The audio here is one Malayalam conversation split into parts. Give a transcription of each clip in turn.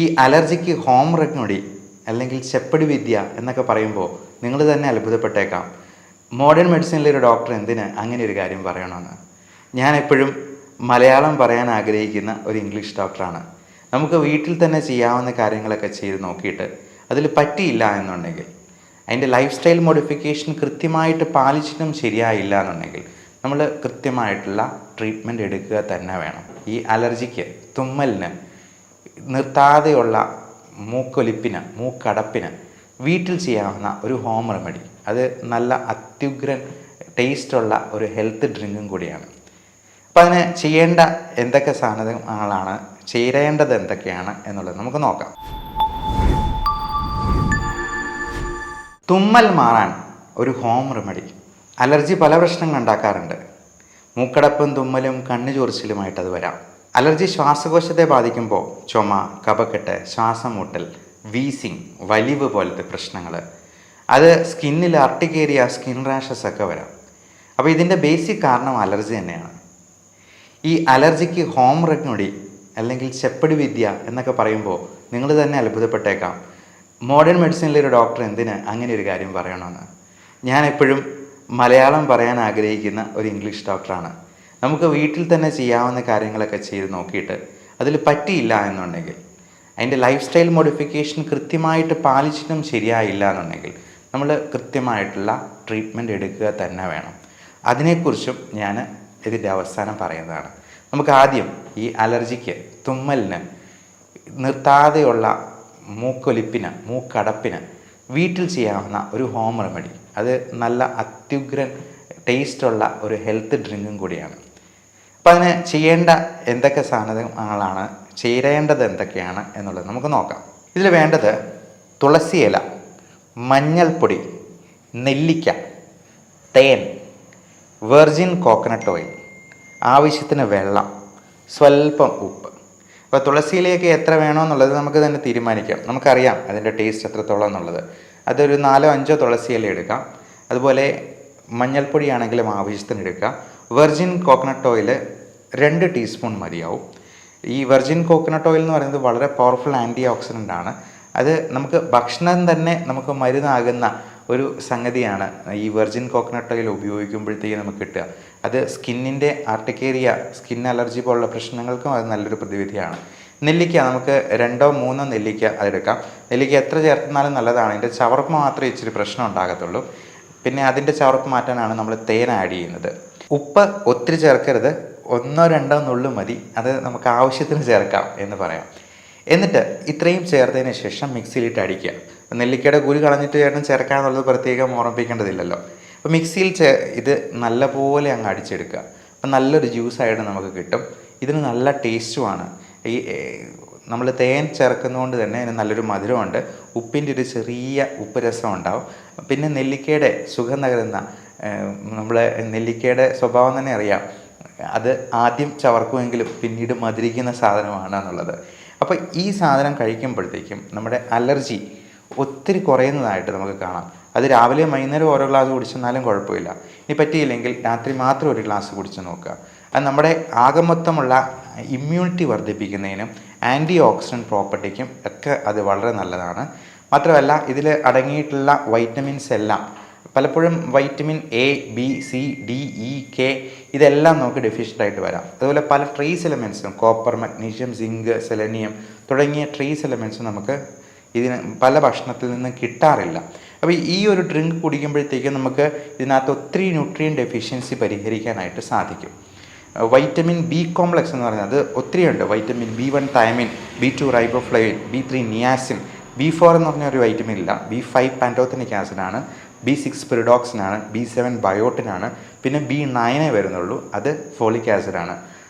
ഈ അലർജിക്ക് ഹോം റെമഡി അല്ലെങ്കിൽ ചെപ്പടി വിദ്യ എന്നൊക്കെ പറയുമ്പോൾ നിങ്ങൾ തന്നെ അത്ഭുതപ്പെട്ടേക്കാം. മോഡേൺ മെഡിസിനിലെ ഒരു ഡോക്ടർ എന്തിന് അങ്ങനെ ഒരു കാര്യം പറയണമെന്ന്. ഞാൻ എപ്പോഴും മലയാളം പറയാൻ ആഗ്രഹിക്കുന്ന ഒരു ഇംഗ്ലീഷ് ഡോക്ടറാണ്. നമുക്ക് വീട്ടിൽ തന്നെ ചെയ്യാവുന്ന കാര്യങ്ങളൊക്കെ ചെയ്ത് നോക്കിയിട്ട് അതിൽ പറ്റിയില്ല എന്നുണ്ടെങ്കിൽ, അതിൻ്റെ ലൈഫ് സ്റ്റൈൽ മോഡിഫിക്കേഷൻ കൃത്യമായിട്ട് പാലിച്ചിട്ടും ശരിയായില്ല എന്നുണ്ടെങ്കിൽ നമ്മൾ കൃത്യമായിട്ടുള്ള ട്രീറ്റ്മെൻറ്റ് എടുക്കുക തന്നെ വേണം. ഈ അലർജിക്ക്, തുമ്മലിന്, നിർത്താതെയുള്ള മൂക്കൊലിപ്പിന്, മൂക്കടപ്പിന് വീട്ടിൽ ചെയ്യാവുന്ന ഒരു ഹോം റെമഡി. അത് നല്ല അത്യുഗ്രൻ ടേസ്റ്റുള്ള ഒരു ഹെൽത്ത് ഡ്രിങ്കും കൂടിയാണ്. അപ്പം അതിന് ചെയ്യേണ്ട എന്തൊക്കെ സാധനങ്ങളാണ്, ചേരേണ്ടത് എന്തൊക്കെയാണ് എന്നുള്ളത് നമുക്ക് നോക്കാം. തുമ്മൽ മാറാൻ ഒരു ഹോം റെമഡി. അലർജി പല പ്രശ്നങ്ങൾ ഉണ്ടാക്കാറുണ്ട്. മൂക്കടപ്പും തുമ്മലും കണ്ണു ചൊറിച്ചിലുമായിട്ട് അത് വരാം. അലർജി ശ്വാസകോശത്തെ ബാധിക്കുമ്പോൾ ചുമ, കഫക്കെട്ട്, ശ്വാസം മുട്ടൽ, വീസിങ്, വലിവ് പോലത്തെ പ്രശ്നങ്ങൾ, അത് സ്കിന്നിൽ അർട്ടിക്കേരിയ, സ്കിൻ റാഷസ് ഒക്കെ വരാം. അപ്പോൾ ഇതിൻ്റെ ബേസിക് കാരണം അലർജി തന്നെയാണ്. ഈ അലർജിക്ക് ഹോം റെമഡി അല്ലെങ്കിൽ ചെപ്പടി വിദ്യ എന്നൊക്കെ പറയുമ്പോൾ നിങ്ങൾ തന്നെ അത്ഭുതപ്പെട്ടേക്കാം. മോഡേൺ മെഡിസിനിലെ ഒരു ഡോക്ടർ എന്തിന് അങ്ങനെ ഒരു കാര്യം പറയണമെന്ന്. ഞാൻ എപ്പോഴും മലയാളം പറയാൻ ആഗ്രഹിക്കുന്ന ഒരു ഇംഗ്ലീഷ് ഡോക്ടറാണ്. നമുക്ക് വീട്ടിൽ തന്നെ ചെയ്യാവുന്ന കാര്യങ്ങളൊക്കെ ചെയ്ത് നോക്കിയിട്ട് അതിൽ പറ്റിയില്ല എന്നുണ്ടെങ്കിൽ, അതിൻ്റെ ലൈഫ് സ്റ്റൈൽ മോഡിഫിക്കേഷൻ കൃത്യമായിട്ട് പാലിച്ചിട്ടും ശരിയായില്ല എന്നുണ്ടെങ്കിൽ നമ്മൾ കൃത്യമായിട്ടുള്ള ട്രീറ്റ്മെൻറ്റ് എടുക്കുക തന്നെ വേണം. അതിനെക്കുറിച്ചും ഞാൻ ഇതിൻ്റെ അവസാനം പറയുന്നതാണ്. നമുക്ക് ആദ്യം ഈ അലർജിക്ക്, തുമ്മലിന്, നിർത്താതെയുള്ള മൂക്കൊലിപ്പിന്, മൂക്കടപ്പിന് വീട്ടിൽ ചെയ്യാവുന്ന ഒരു ഹോം റെമഡി. അത് നല്ല അത്യുഗ്രൻ ടേസ്റ്റുള്ള ഒരു ഹെൽത്ത് ഡ്രിങ്കും കൂടിയാണ്. അപ്പം അതിന് ചെയ്യേണ്ട എന്തൊക്കെ സാധനങ്ങളാണ്, ചേരേണ്ടത് എന്തൊക്കെയാണ് എന്നുള്ളത് നമുക്ക് നോക്കാം. ഇതിൽ വേണ്ടത് തുളസി ഇല, മഞ്ഞൾപ്പൊടി, നെല്ലിക്ക, തേൻ, വെർജിൻ കോക്കനട്ട് ഓയിൽ, ആവശ്യത്തിന് വെള്ളം, സ്വല്പം ഉപ്പ്. അപ്പോൾ തുളസിയിലേക്ക് എത്ര വേണമെന്നുള്ളത് നമുക്ക് തന്നെ തീരുമാനിക്കാം. നമുക്കറിയാം അതിൻ്റെ ടേസ്റ്റ് എത്രത്തോളം എന്നുള്ളത്. അതൊരു 4-5 തുളസി ഇല എടുക്കാം. അതുപോലെ മഞ്ഞൾപ്പൊടി ആണെങ്കിലും ആവശ്യത്തിന് എടുക്കുക. വെർജിൻ കോക്കനട്ട് ഓയിൽ 2 ടീസ്പൂൺ മതിയാവും. ഈ വെർജിൻ കോക്കനട്ട് ഓയിൽ എന്ന് പറയുന്നത് വളരെ പവർഫുൾ ആൻറ്റി ഓക്സിഡൻ്റ് ആണ്. അത് നമുക്ക് ഭക്ഷണം തന്നെ നമുക്ക് മരുന്നാകുന്ന ഒരു സംഗതിയാണ് ഈ വെർജിൻ കോക്കനട്ട് ഓയിൽ ഉപയോഗിക്കുമ്പോഴത്തേക്ക് നമുക്ക് കിട്ടുക. അത് സ്കിന്നിൻ്റെ ആർട്ടിക്കേരിയ, സ്കിൻ അലർജി പോലുള്ള പ്രശ്നങ്ങൾക്കും അത് നല്ലൊരു പ്രതിവിധിയാണ്. നെല്ലിക്ക, നമുക്ക് 2-3 നെല്ലിക്ക അതെടുക്കാം. നെല്ലിക്ക എത്ര ചേർത്താലും നല്ലതാണ്. അതിൻ്റെ ചവർപ്പ് മാത്രമേ ഇച്ചിരി പ്രശ്നം ഉണ്ടാകത്തുള്ളൂ. പിന്നെ അതിൻ്റെ ചവർപ്പ് മാറ്റാനാണ് നമ്മൾ തേൻ ആഡ് ചെയ്യുന്നത്. ഉപ്പ് ഒത്തിരി ചേർക്കരുത്, 1-2 നുള്ളു മതി. അത് നമുക്ക് ആവശ്യത്തിന് ചേർക്കാം എന്ന് പറയാം. എന്നിട്ട് ഇത്രയും ചേർത്തതിന് ശേഷം മിക്സിയിലിട്ട് അടിക്കുക. നെല്ലിക്കയുടെ കുരു കളഞ്ഞിട്ട് ചേർക്കാന്നുള്ളത് പ്രത്യേകം ഓർമ്മിപ്പിക്കേണ്ടതില്ലല്ലോ. അപ്പോൾ മിക്സിയിൽ ഇത് നല്ലപോലെ അങ്ങ് അടിച്ചെടുക്കുക. അപ്പം നല്ലൊരു ജ്യൂസായിട്ട് നമുക്ക് കിട്ടും. ഇതിന് നല്ല ടേസ്റ്റുമാണ്. ഈ നമ്മൾ തേൻ ചേർക്കുന്നതുകൊണ്ട് തന്നെ അതിന് നല്ലൊരു മധുരമുണ്ട്. ഉപ്പിൻ്റെ ഒരു ചെറിയ ഉപ്പ് രസം ഉണ്ടാവും. പിന്നെ നെല്ലിക്കയുടെ സുഖം നകരുന്ന, നമ്മൾ നെല്ലിക്കയുടെ സ്വഭാവം തന്നെ അറിയാം. അത് ആദ്യം ചവർക്കുമെങ്കിലും പിന്നീട് മധുരിക്കുന്ന സാധനമാണ് എന്നുള്ളത്. അപ്പോൾ ഈ സാധനം കഴിക്കുമ്പോഴത്തേക്കും നമ്മുടെ അലർജി ഒത്തിരി കുറയുന്നതായിട്ട് നമുക്ക് കാണാം. അത് രാവിലെ വൈകുന്നേരം ഓരോ ഗ്ലാസ് കുടിച്ചെന്നാലും കുഴപ്പമില്ല. ഇനി പറ്റിയില്ലെങ്കിൽ രാത്രി മാത്രം ഒരു ഗ്ലാസ് കുടിച്ച് നോക്കുക. അത് നമ്മുടെ ആകമൊത്തമുള്ള ഇമ്മ്യൂണിറ്റി വർദ്ധിപ്പിക്കുന്നതിനും ആൻറ്റി ഓക്സിഡൻറ്റ് പ്രോപ്പർട്ടിക്കും ഒക്കെ അത് വളരെ നല്ലതാണ്. മാത്രമല്ല ഇതിൽ അടങ്ങിയിട്ടുള്ള വൈറ്റമിൻസ് എല്ലാം, പലപ്പോഴും vitamin A, B, C, D, E, K ഇതെല്ലാം നമുക്ക് ഡെഫിഷ്യൻ്റായിട്ട് വരാം. അതുപോലെ പല ട്രേസ് എലമെൻറ്റ്സും, കോപ്പർ, മഗ്നീഷ്യം, സിങ്ക്, സെലനിയം തുടങ്ങിയ ട്രേസ് എലമെൻറ്റ്സും നമുക്ക് ഇതിന് പല ഭക്ഷണത്തിൽ നിന്നും കിട്ടാറില്ല. അപ്പോൾ ഈ ഒരു ഡ്രിങ്ക് കുടിക്കുമ്പോഴത്തേക്കും നമുക്ക് ഇതിനകത്ത് ഒത്തിരി ന്യൂട്രിയൻ ഡെഫിഷ്യൻസി പരിഹരിക്കാനായിട്ട് സാധിക്കും. വൈറ്റമിൻ ബി കോംപ്ലക്സ് എന്ന് പറയുന്നത് ഒത്തിരിയുണ്ട്. Vitamin B1 thymine, B2 riboflavin, B3 niacin, B4 എന്ന് പറഞ്ഞ ഒരു വൈറ്റമിൻ ഇല്ല, B5 പാൻറ്റോത്തനിക് ആസിഡാണ്, B6 പിറിഡോക്സിനാണ്, B7 ബയോട്ടിനാണ്, പിന്നെ B9 വരുന്നുള്ളൂ, അത് ഫോളിക് ആസിഡാണ്.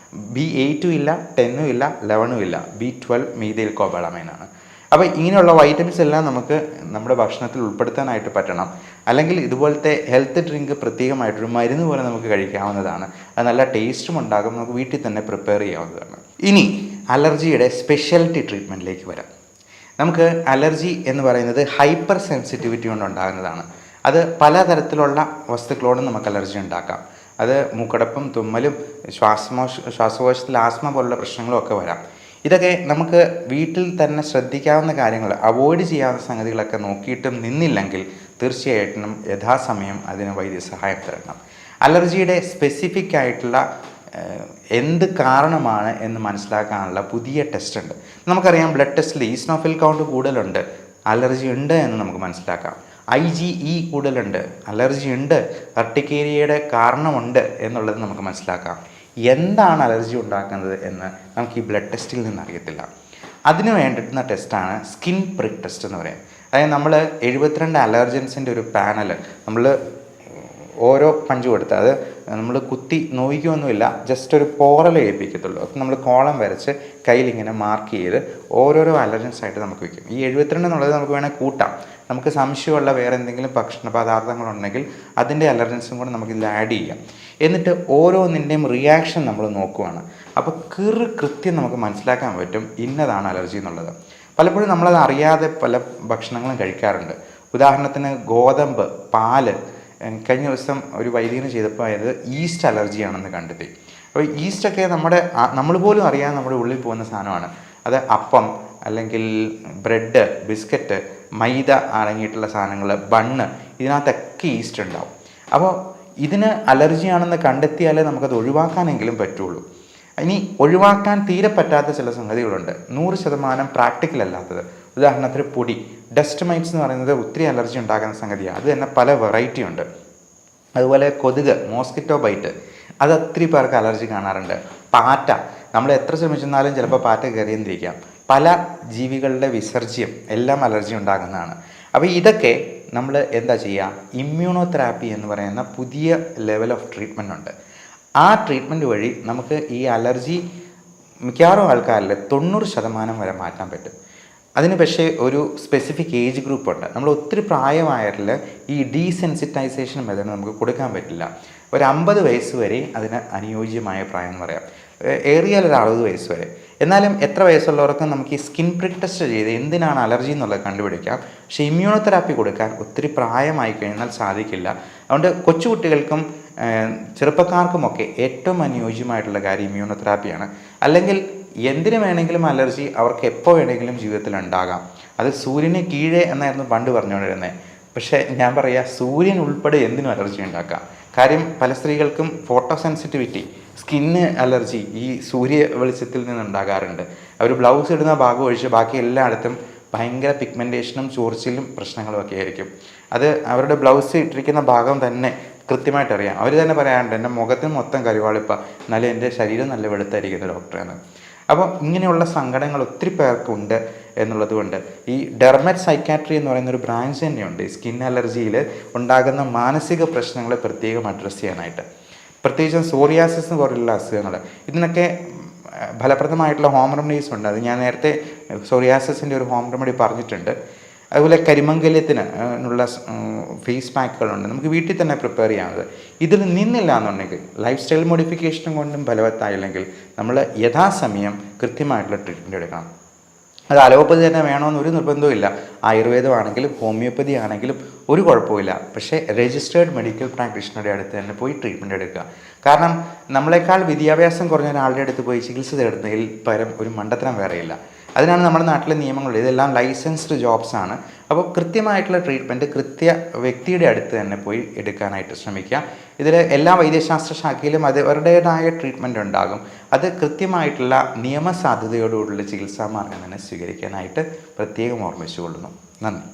B8 ഇല്ല, 10 ഇല്ല, 11 ഇല്ല, B12 മീഥൈൽ കോബാളമൈനാണ്. അപ്പോൾ ഇങ്ങനെയുള്ള വൈറ്റമിൻസ് എല്ലാം നമുക്ക് നമ്മുടെ ഭക്ഷണത്തിൽ ഉൾപ്പെടുത്താനായിട്ട് പറ്റണം. അല്ലെങ്കിൽ ഇതുപോലത്തെ ഹെൽത്ത് ഡ്രിങ്ക് പ്രത്യേകമായിട്ടൊരു മരുന്ന് പോലെ നമുക്ക് കഴിക്കാവുന്നതാണ്. അത് നല്ല ടേസ്റ്റും ഉണ്ടാകും. നമുക്ക് വീട്ടിൽ തന്നെ പ്രിപ്പയർ ചെയ്യാവുന്നതാണ്. ഇനി അലർജിയുടെ സ്പെഷ്യാലിറ്റി ട്രീറ്റ്മെൻറ്റിലേക്ക് വരാം. നമുക്ക് അലർജി എന്ന് പറയുന്നത് ഹൈപ്പർ സെൻസിറ്റിവിറ്റി കൊണ്ടുണ്ടാകുന്നതാണ്. അത് പലതരത്തിലുള്ള വസ്തുക്കളോടും നമുക്ക് അലർജി ഉണ്ടാക്കാം. അത് മൂക്കടപ്പും തുമ്മലും ശ്വാസകോശത്തിൽ ആസ്മ പോലുള്ള പ്രശ്നങ്ങളും ഒക്കെ വരാം. ഇതൊക്കെ നമുക്ക് വീട്ടിൽ തന്നെ ശ്രദ്ധിക്കാവുന്ന കാര്യങ്ങൾ, അവോയ്ഡ് ചെയ്യാവുന്ന സംഗതികളൊക്കെ നോക്കിയിട്ടും നിന്നില്ലെങ്കിൽ തീർച്ചയായിട്ടും യഥാസമയം അതിന് വൈദ്യസഹായം തരണം. അലർജിയുടെ സ്പെസിഫിക് ആയിട്ടുള്ള എന്ത് കാരണമാണ് എന്ന് മനസ്സിലാക്കാനുള്ള പുതിയ ടെസ്റ്റ് ഉണ്ട്. നമുക്കറിയാം ബ്ലഡ് ടെസ്റ്റിൽ ഈസ്നോഫിൽ കൗണ്ട് കൂടുതലുണ്ട്, അലർജി ഉണ്ട് എന്ന് നമുക്ക് മനസ്സിലാക്കാം. IgE കൂടുതലുണ്ട്, അലർജി ഉണ്ട്, അർട്ടിക്കേരിയയുടെ കാരണമുണ്ട് എന്നുള്ളത് നമുക്ക് മനസ്സിലാക്കാം. എന്താണ് അലർജി ഉണ്ടാക്കുന്നത് എന്ന് നമുക്ക് ഈ ബ്ലഡ് ടെസ്റ്റിൽ നിന്ന് അറിയത്തില്ല. അതിന് വേണ്ടിയിട്ടുന്ന ടെസ്റ്റാണ് സ്കിൻ പ്രിക്ക് ടെസ്റ്റ് എന്ന് പറയും. അതായത് നമ്മൾ 72 അലർജൻസിൻ്റെ ഒരു പാനൽ നമ്മൾ ഓരോ പഞ്ച് കൊടുത്ത്, അത് നമ്മൾ കുത്തി നോയിക്കൊന്നുമില്ല, ജസ്റ്റ് ഒരു പോറൽ ഏൽപ്പിക്കത്തുള്ളൂ. അപ്പം നമ്മൾ കോളം വരച്ച് കയ്യിലിങ്ങനെ മാർക്ക് ചെയ്ത് ഓരോരോ അലർജൻസ് ആയിട്ട് നമുക്ക് വയ്ക്കും. ഈ 72 എന്നുള്ളത് നമുക്ക് വേണമെങ്കിൽ കൂട്ടാം. നമുക്ക് സംശയമുള്ള വേറെ എന്തെങ്കിലും ഭക്ഷണ പദാർത്ഥങ്ങളുണ്ടെങ്കിൽ അതിൻ്റെ അലർജൻസും കൂടെ നമുക്കിതിൽ ആഡ് ചെയ്യാം. എന്നിട്ട് ഓരോന്നിൻ്റെയും റിയാക്ഷൻ നമ്മൾ നോക്കുവാണ്. അപ്പോൾ കൃത്യം നമുക്ക് മനസ്സിലാക്കാൻ പറ്റും ഇന്നതാണ് അലർജി എന്നുള്ളത്. പലപ്പോഴും നമ്മളത് അറിയാതെ പല ഭക്ഷണങ്ങളും കഴിക്കാറുണ്ട്. ഉദാഹരണത്തിന് ഗോതമ്പ്, പാല്. കഴിഞ്ഞ ദിവസം ഒരു വൈദ്യന് ചെയ്തപ്പോൾ അത് ഈസ്റ്റ് അലർജിയാണെന്ന് കണ്ടെത്തി. അപ്പോൾ ഈസ്റ്റൊക്കെ നമ്മൾ പോലും അറിയാതെ നമ്മുടെ ഉള്ളിൽ പോകുന്ന സാധനമാണ്. അത് അപ്പം അല്ലെങ്കിൽ ബ്രെഡ്, ബിസ്ക്കറ്റ്, മൈദ അടങ്ങിയിട്ടുള്ള സാധനങ്ങൾ, ബണ്ണ്, ഇതിനകത്തൊക്കെ ഈസ്റ്റ് ഉണ്ടാവും. അപ്പോൾ ഇതിന് അലർജിയാണെന്ന് കണ്ടെത്തിയാലേ നമുക്കത് ഒഴിവാക്കാനെങ്കിലും പറ്റുള്ളൂ. ഇനി ഒഴിവാക്കാൻ തീരെ പറ്റാത്ത ചില സംഗതികളുണ്ട്, 100% പ്രാക്ടിക്കൽ അല്ലാത്തത്. ഉദാഹരണത്തിന് പൊടി, ഡസ്റ്റ് മൈറ്റ്സ് എന്ന് പറയുന്നത് ഒത്തിരി അലർജി ഉണ്ടാക്കുന്ന സംഗതിയാണ്. അത് തന്നെ പല വെറൈറ്റി ഉണ്ട്. അതുപോലെ കൊതുക്, മോസ്കിറ്റോ ബൈറ്റ്, അത് ഒത്തിരി പേർക്ക് അലർജി കാണാറുണ്ട്. പാറ്റ, നമ്മൾ എത്ര ശ്രമിച്ചെന്നാലും ചിലപ്പോൾ പാറ്റ കയറിയെന്നിരിക്കാം. പല ജീവികളുടെ വിസർജ്യം എല്ലാം അലർജി ഉണ്ടാകുന്നതാണ്. അപ്പോൾ ഇതൊക്കെ നമ്മൾ എന്താ ചെയ്യുക, ഇമ്മ്യൂണോതെറാപ്പി എന്ന് പറയുന്ന പുതിയ ലെവൽ ഓഫ് ട്രീറ്റ്മെൻ്റ് ഉണ്ട്. ആ ട്രീറ്റ്മെൻറ്റ് വഴി നമുക്ക് ഈ അലർജി മിക്കവാറും ആൾക്കാരിൽ 90% വരെ മാറ്റാൻ പറ്റും. അതിന് പക്ഷേ ഒരു സ്പെസിഫിക് ഏജ് ഗ്രൂപ്പ് ഉണ്ട്. നമ്മൾ ഒത്തിരി പ്രായമായവരിൽ ഈ ഡീസെൻസിറ്റൈസേഷൻ മെത്തേഡ് നമുക്ക് കൊടുക്കാൻ പറ്റില്ല. ഒരു 50 വയസ്സ് വരെ അതിന് അനുയോജ്യമായ പ്രായം എന്ന് പറയാം, ഏറിയാൽ ഒരു 60 വയസ്സ് വരെ. എന്നാലും എത്ര വയസ്സുള്ളവർക്കും നമുക്ക് ഈ സ്കിൻ പ്രിക്ക് ടെസ്റ്റ് ചെയ്ത് എന്തിനാണ് അലർജി എന്നുള്ളത് കണ്ടുപിടിക്കാം. പക്ഷേ ഇമ്മ്യൂണോതെറാപ്പി കൊടുക്കാൻ ഒത്തിരി പ്രായമായി കഴിഞ്ഞാൽ സാധിക്കില്ല. അതുകൊണ്ട് കൊച്ചുകുട്ടികൾക്കും ചെറുപ്പക്കാർക്കുമൊക്കെ ഏറ്റവും അനുയോജ്യമായിട്ടുള്ള കാര്യം ഇമ്മ്യൂണോതെറാപ്പിയാണ്. അല്ലെങ്കിൽ എന്തിനു വേണമെങ്കിലും അലർജി അവർക്ക് എപ്പോൾ വേണമെങ്കിലും ജീവിതത്തിൽ ഉണ്ടാകാം. അത് സൂര്യന് കീഴേ എന്നായിരുന്നു പണ്ട് പറഞ്ഞുകൊണ്ടിരുന്നത്. പക്ഷേ ഞാൻ പറയാം, സൂര്യൻ ഉൾപ്പെടെ എന്തിനും അലർജി ഉണ്ടാക്കാം. കാര്യം പല സ്ത്രീകൾക്കും ഫോട്ടോ സെൻസിറ്റിവിറ്റി, സ്കിന്ന് അലർജി ഈ സൂര്യ വെളിച്ചത്തിൽ നിന്നുണ്ടാകാറുണ്ട്. അവർ ബ്ലൗസ് ഇടുന്ന ഭാഗം ഒഴിച്ച് ബാക്കി എല്ലായിടത്തും ഭയങ്കര പിഗ്മെൻറ്റേഷനും ചൊറിച്ചിലും പ്രശ്നങ്ങളും ഒക്കെ ആയിരിക്കും. അത് അവരുടെ ബ്ലൗസ് ഇട്ടിരിക്കുന്ന ഭാഗം തന്നെ കൃത്യമായിട്ട് അറിയാം. അവർ തന്നെ പറയാറുണ്ട്, എൻ്റെ മുഖത്തിന് മൊത്തം കരിവാളിപ്പ, എന്നാലും എൻ്റെ ശരീരം നല്ല വെളുത്തായിരിക്കുന്നു ഡോക്ടറെന്ന്. അപ്പോൾ ഇങ്ങനെയുള്ള സങ്കടങ്ങൾ ഒത്തിരി പേർക്കുണ്ട് എന്നുള്ളത് കൊണ്ട് ഈ ഡെർമറ്റ് സൈക്കാട്രി എന്ന് പറയുന്നൊരു ബ്രാഞ്ച് തന്നെയുണ്ട് ഈ സ്കിൻ അലർജിയിൽ ഉണ്ടാകുന്ന മാനസിക പ്രശ്നങ്ങളെ പ്രത്യേകം അഡ്രസ്സ് ചെയ്യാനായിട്ട്. പ്രത്യേകിച്ചും സോറിയാസിസ് പോലുള്ള അസുഖങ്ങൾ, ഇതിനൊക്കെ ഫലപ്രദമായിട്ടുള്ള ഹോം റെമഡീസ് ഉണ്ട്. അത് ഞാൻ നേരത്തെ സോറിയാസിസിൻ്റെ ഒരു ഹോം റെമഡി പറഞ്ഞിട്ടുണ്ട്. അതുപോലെ കരിമംഗല്യത്തിന് ഉള്ള ഫേസ് പാക്കുകളുണ്ട്, നമുക്ക് വീട്ടിൽ തന്നെ പ്രിപ്പയർ ചെയ്യാവുന്നത്. ഇതിൽ നിന്നില്ല എന്നുണ്ടെങ്കിൽ, ലൈഫ് സ്റ്റൈൽ മോഡിഫിക്കേഷനും കൊണ്ടും ഫലവത്തായില്ലെങ്കിൽ നമ്മൾ യഥാസമയം കൃത്യമായിട്ടുള്ള ട്രീറ്റ്മെൻറ്റ് എടുക്കണം. അത് അലോപ്പതി തന്നെ വേണമെന്ന് ഒരു നിർബന്ധവും. ആയുർവേദമാണെങ്കിലും ഹോമിയോപ്പതി ആണെങ്കിലും ഒരു കുഴപ്പമില്ല. പക്ഷേ രജിസ്റ്റേർഡ് മെഡിക്കൽ പ്രാക്ടീഷണറുടെ അടുത്ത് തന്നെ പോയി ട്രീറ്റ്മെൻറ്റ് എടുക്കുക. കാരണം നമ്മളെക്കാൾ വിദ്യാഭ്യാസം കുറഞ്ഞ ഒരാളുടെ അടുത്ത് പോയി ചികിത്സ തേടുന്നതിൽ പരം ഒരു മണ്ടത്തരം വേറെയില്ല. അതിനാണ് നമ്മുടെ നാട്ടിലെ നിയമങ്ങളുള്ളത്. ഇതെല്ലാം ലൈസൻസ്ഡ് ജോബ്സ് ആണ്. അപ്പോൾ കൃത്യമായിട്ടുള്ള ട്രീറ്റ്മെൻറ്റ് കൃത്യ വ്യക്തിയുടെ അടുത്ത് തന്നെ പോയി എടുക്കാനായിട്ട് ശ്രമിക്കുക. ഇതിൽ എല്ലാ വൈദ്യശാസ്ത്ര ശാഖയിലും അവരുടേതായ ട്രീറ്റ്മെൻറ്റ് ഉണ്ടാകും. അത് കൃത്യമായിട്ടുള്ള നിയമസാധ്യതയോടുകൂടിയുള്ള ചികിത്സാ മാർഗം തന്നെ സ്വീകരിക്കാനായിട്ട് പ്രത്യേകം ഓർമ്മിച്ചുകൊള്ളുന്നു. നന്ദി.